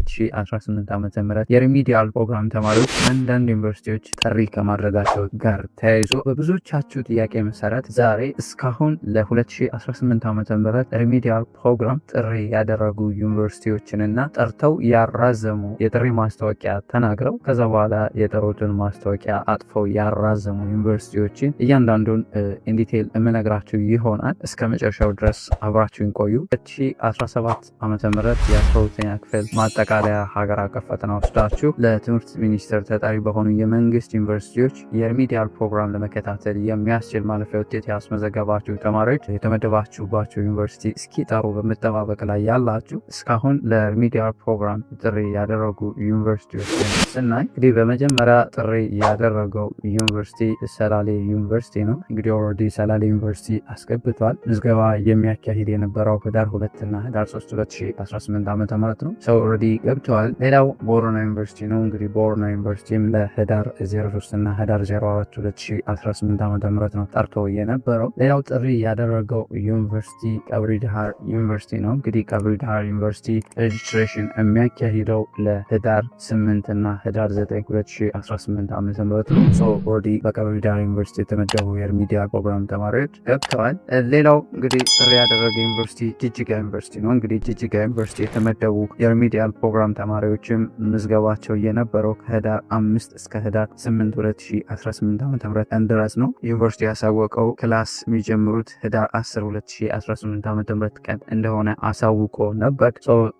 2018 ዓ.ም የሪሚዲያል ፕሮግራም ተማሪዎች አንዳንድ ዩኒቨርሲቲዎች ጥሪ ከማድረጋቸው ጋር ተያይዞ በብዙዎቻችሁ ጥያቄ መሰረት ዛሬ እስካሁን ለ2018 ዓ.ም ሪሚዲያል ፕሮግራም ጥሪ ያደረጉ ዩኒቨርሲቲዎችንና ጠርተው ያራዘሙ የጥሪ ማስታወቂያ ተናግረው ከዛ በኋላ የጠሩትን ማስታወቂያ አጥፈው ያራዘሙ ዩኒቨርሲቲዎችን እያንዳንዱን ኢንዲቴል የምነግራችሁ ይሆናል። እስከ መጨረሻው ድረስ አብራችሁን ቆዩ። 2017 ዓ.ም የ12ኛ ክፍል ማጠቃለያ ሀገር አቀፍ ፈተና ወስዳችሁ ለትምህርት ሚኒስቴር ተጠሪ በሆኑ የመንግስት ዩኒቨርሲቲዎች የሪሚዲያል ፕሮግራም ለመከታተል የሚያስችል ማለፊያ ውጤት ያስመዘገባችሁ ተማሪዎች የተመደባችሁባቸው ዩኒቨርሲቲ እስኪጠሩ በመጠባበቅ ላይ ያላችሁ እስካሁን ለሪሚዲያል ፕሮግራም ጥሪ ያደረጉ ዩኒቨርሲቲዎችን ስናይ እንግዲህ በመጀመሪያ ጥሪ ያደረገው ዩኒቨርሲቲ ሰላሌ ዩኒቨርሲቲ ነው። እንግዲህ ኦልሬዲ ሰላሌ ዩኒቨርሲቲ አስገብቷል። ምዝገባ የሚያካሂድ የነበረው ህዳር 2 እና ህዳር 3 2018 ዓ.ም ነው። ሰው ኦልሬዲ ገብተዋል። ሌላው ቦረና ዩኒቨርሲቲ ነው። እንግዲህ ቦረና ዩኒቨርሲቲም ለህዳር 03 እና ህዳር 04 2018 ዓ.ም ነው ጠርቶ የነበረው። ሌላው ጥሪ ያደረገው ዩኒቨርሲቲ ቀብሪ ዳሃር ዩኒቨርሲቲ ነው። እንግዲህ ቀብሪ ዳሃር ዩኒቨርሲቲ ሬጅስትሬሽን የሚያካሂደው ለህዳር 8 እና ህዳር 9 2018 ዓ.ም ነው። ሰው ኦልሬዲ በቀብሪ ዳሃር ዩኒቨርሲቲ የተመደቡ የሪሚዲያል ፕሮግራም ተማሪዎች ገብተዋል። ሌላው እንግዲህ ጥሪ ያደረገ ዩኒቨርሲቲ ጅጅጋ ዩኒቨርሲቲ ነው። እንግዲህ ጅጅጋ ዩኒቨርሲቲ የተመደቡ የሪሚዲያል ፕሮግራም ተማሪዎችም ምዝገባቸው የነበረው ከህዳር 5 እስከ ህዳር 8 2018 ዓ.ም ድረስ ነው። ዩኒቨርሲቲ ያሳወቀው ክላስ የሚጀምሩት ህዳር 10 2018 ዓ.ም ቀን እንደሆነ አሳውቆ ነበር።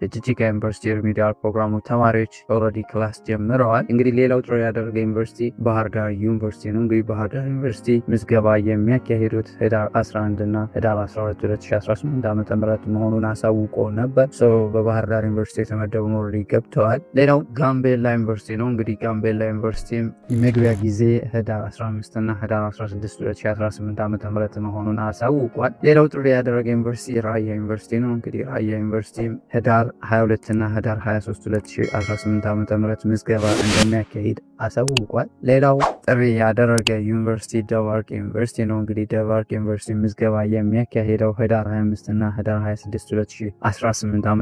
የጅጅጋ ዩኒቨርሲቲ የሪሚዲያል ፕሮግራሙ ተማሪዎች ኦልሬዲ ክላስ ጀምረዋል። እንግዲህ ሌላው ጥሪ ያደረገ ዩኒቨርሲቲ ባህር ዳር ዩኒቨርሲቲ ነው። እንግዲህ ባህር ዳር ዩኒቨርሲቲ ምዝገባ የሚያካሂዱት ህዳር 11 እና ህዳር 12 2018 ዓ.ም መሆኑን አሳውቆ ነበር። በባህር ዳር ዩኒቨርሲቲ የተመደቡ ኦልሬዲ ገብተዋል። ሌላው ጋምቤላ ዩኒቨርሲቲ ነው። እንግዲህ ጋምቤላ ዩኒቨርሲቲ የመግቢያ ጊዜ ህዳር 15 እና ህዳር 16 2018 ዓ.ም መሆኑን አሳውቋል። ሌላው ጥሪ ያደረገ ዩኒቨርሲቲ ራያ ዩኒቨርሲቲ ነው። እንግዲህ ራያ ዩኒቨርሲቲ ህዳር 22 እና ህዳር 23 2018 ዓ.ም ምዝገባ እንደሚያካሂድ አሳውቋል። ሌላው ጥሪ ያደረገ ዩኒቨርሲቲ ደባርቅ ዩኒቨርሲቲ ነው። እንግዲህ ደባርቅ ዩኒቨርሲቲ ምዝገባ የሚያካሂደው ህዳር 25 እና ህዳር 26 2018 ዓ.ም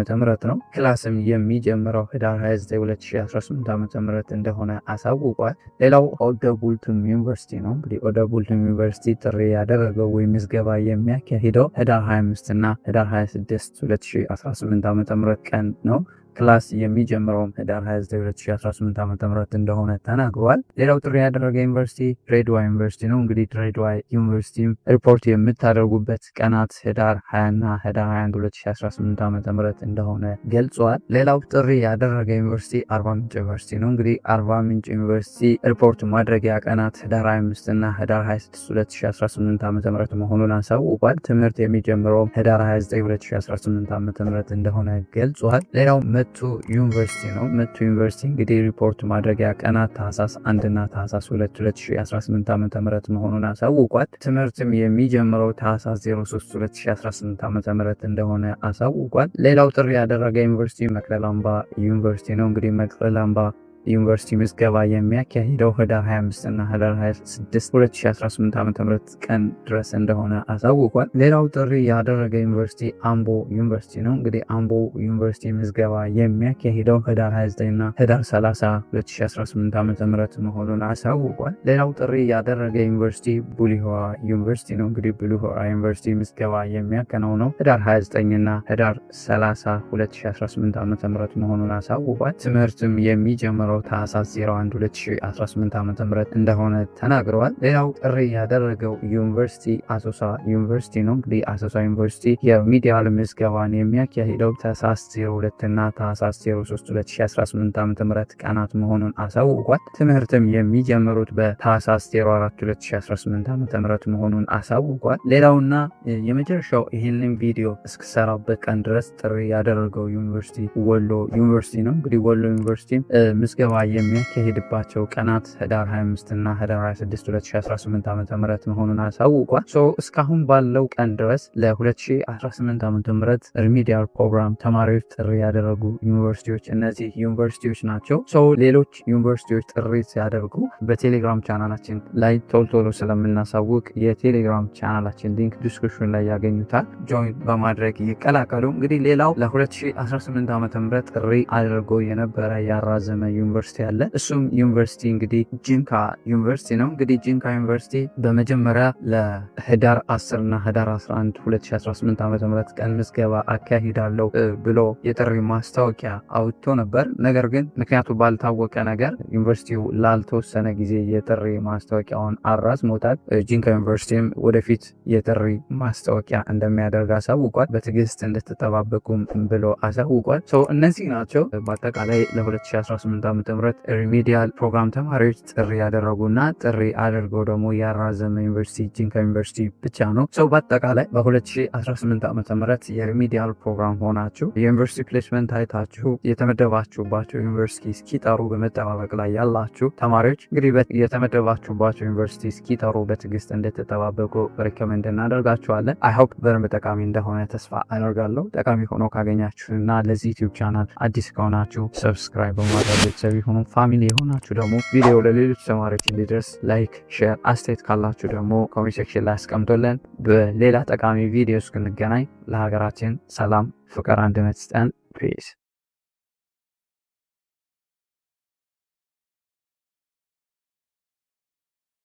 ነው። ክላስም የሚጀምረው ህዳር 29 2018 ዓ.ም እንደሆነ አሳውቋል። ሌላው ኦደ ቡልቱም ዩኒቨርሲቲ ነው። እንግዲህ ኦደ ቡልቱም ዩኒቨርሲቲ ጥሪ ያደረገው ወይም ምዝገባ የሚያካሂደው ህዳር 25 እና ህዳር 26 2018 ዓ.ም ቀን ነው። ክላስ የሚጀምረውም ህዳር 29 2018 ዓ.ም እንደሆነ ተናግሯል። ሌላው ጥሪ ያደረገ ዩኒቨርሲቲ ድሬዳዋ ዩኒቨርሲቲ ነው። እንግዲህ ድሬዳዋ ዩኒቨርሲቲ ሪፖርት የምታደርጉበት ቀናት ህዳር 20 እና ህዳር 21 2018 ዓ.ም እንደሆነ ገልጿል። ሌላው ጥሪ ያደረገ ዩኒቨርሲቲ አርባ ምንጭ ዩኒቨርሲቲ ነው። እንግዲህ አርባ ምንጭ ዩኒቨርሲቲ ሪፖርት ማድረጊያ ቀናት ህዳር 25 እና ህዳር 26 2018 ዓ.ም መሆኑን አሳውቋል። ትምህርት የሚጀምረውም ህዳር 29 2018 ዓ.ም እንደሆነ ገልጿል። ሌላው መቱ ዩኒቨርሲቲ ነው። መቱ ዩኒቨርሲቲ እንግዲህ ሪፖርት ማድረጊያ ቀናት ታህሳስ 1 እና ታህሳስ 2 2018 ዓ.ም መሆኑን አሳውቋል። ትምህርትም የሚጀምረው ታህሳስ 03 2018 ዓ.ም እንደሆነ አሳውቋል። ሌላው ጥሪ ያደረገ ዩኒቨርሲቲ መቅደላ አምባ ዩኒቨርሲቲ ነው። እንግዲህ መቅደላ አምባ ዩኒቨርሲቲ ምዝገባ የሚያካሂደው ህዳር 25 እና ህዳር 26 2018 ዓ.ም ቀን ድረስ እንደሆነ አሳውቋል። ሌላው ጥሪ ያደረገ ዩኒቨርሲቲ አምቦ ዩኒቨርሲቲ ነው። እንግዲህ አምቦ ዩኒቨርሲቲ ምዝገባ የሚያካሂደው ህዳር 29 እና ህዳር 30 2018 ዓ.ም መሆኑን አሳውቋል። ሌላው ጥሪ ያደረገ ዩኒቨርሲቲ ቡሊሆራ ዩኒቨርሲቲ ነው። እንግዲህ ቡሊሆራ ዩኒቨርሲቲ ምዝገባ የሚያከናውነው ህዳር 29 እና ህዳር 30 2018 ዓ.ም መሆኑን አሳውቋል። ትምህርትም የሚጀምረው ታህሳስ 01 2018 ዓ.ም እንደሆነ ተናግረዋል። ሌላው ጥሪ ያደረገው ዩኒቨርሲቲ አሶሳ ዩኒቨርሲቲ ነው። እንግዲህ አሶሳ ዩኒቨርሲቲ የሪሚዲያል ምዝገባን የሚያካሂደው ታህሳስ 02 እና ታህሳስ 03 2018 ዓ.ም ቀናት መሆኑን አሳውቋል። ትምህርትም የሚጀምሩት በታህሳስ 04 2018 ዓ.ም መሆኑን አሳውቋል። ሌላውና የመጨረሻው ይህንን ቪዲዮ እስክሰራበት ቀን ድረስ ጥሪ ያደረገው ዩኒቨርሲቲ ወሎ ዩኒቨርሲቲ ነው። እንግዲህ ወሎ ዩኒቨርሲቲ ምዝገባ ምዝገባ የሚያካሄድባቸው ቀናት ህዳር 25 እና ህዳር 26 2018 ዓ.ም መሆኑን አሳውቋል። እስካሁን ባለው ቀን ድረስ ለ2018 ዓ.ም ሪሚዲያል ፕሮግራም ተማሪዎች ጥሪ ያደረጉ ዩኒቨርሲቲዎች እነዚህ ዩኒቨርሲቲዎች ናቸው። ሌሎች ዩኒቨርሲቲዎች ጥሪ ሲያደርጉ በቴሌግራም ቻናላችን ላይ ቶሎ ስለምናሳውቅ የቴሌግራም ቻናላችን ሊንክ ዲስክሪፕሽን ላይ ያገኙታል። ጆይን በማድረግ ይቀላቀሉ። እንግዲህ ሌላው ለ2018 ዓ.ም ጥሪ አድርጎ የነበረ ያራዘመ ዩኒቨርሲቲ አለ። እሱም ዩኒቨርሲቲ እንግዲህ ጂንካ ዩኒቨርሲቲ ነው። እንግዲህ ጂንካ ዩኒቨርሲቲ በመጀመሪያ ለህዳር 10 እና ህዳር 11 2018 ዓ.ም ቀን ምዝገባ አካሂዳለሁ ብሎ የጥሪ ማስታወቂያ አውጥቶ ነበር። ነገር ግን ምክንያቱ ባልታወቀ ነገር ዩኒቨርሲቲው ላልተወሰነ ጊዜ የጥሪ ማስታወቂያውን አራዝሞታል። ጂንካ ዩኒቨርሲቲም ወደፊት የጥሪ ማስታወቂያ እንደሚያደርግ አሳውቋል። በትዕግስት እንድትጠባበቁም ብሎ አሳውቋል። እነዚህ ናቸው በአጠቃላይ ለ2018 ዓ.ም ሪሚዲያል ፕሮግራም ተማሪዎች ጥሪ ያደረጉና ጥሪ አድርገው ደግሞ ያራዘመ ዩኒቨርሲቲ ጂንካ ዩኒቨርሲቲ ብቻ ነው። በአጠቃላይ በ2018 ዓ.ም የሪሚዲያል ፕሮግራም ሆናችሁ የዩኒቨርሲቲ ፕሌስመንት አይታችሁ የተመደባችሁባቸው ዩኒቨርሲቲ እስኪጠሩ በመጠባበቅ ላይ ያላችሁ ተማሪዎች እንግዲህ የተመደባችሁባቸው ዩኒቨርሲቲ እስኪጠሩ በትዕግስት እንድትጠባበቁ ሪኮሜንድ እናደርጋችኋለን። አይሆፕ በደንብ ጠቃሚ እንደሆነ ተስፋ አደርጋለሁ። ጠቃሚ ሆኖ ካገኛችሁና ለዚህ ዩቲዩብ ቻናል አዲስ ከሆናችሁ ሰብስክራይብ በማድረግ ቤተሰብ ይሁኑ። ፋሚሊ የሆናችሁ ደግሞ ቪዲዮ ለሌሎች ተማሪዎች እንዲደርስ ላይክ፣ ሼር፣ አስተያየት ካላችሁ ደግሞ ኮሜንት ሴክሽን ላይ አስቀምጡልን። በሌላ ጠቃሚ ቪዲዮ እስክንገናኝ ለሀገራችን ሰላም፣ ፍቅር፣ አንድነት ስጠን። ፒስ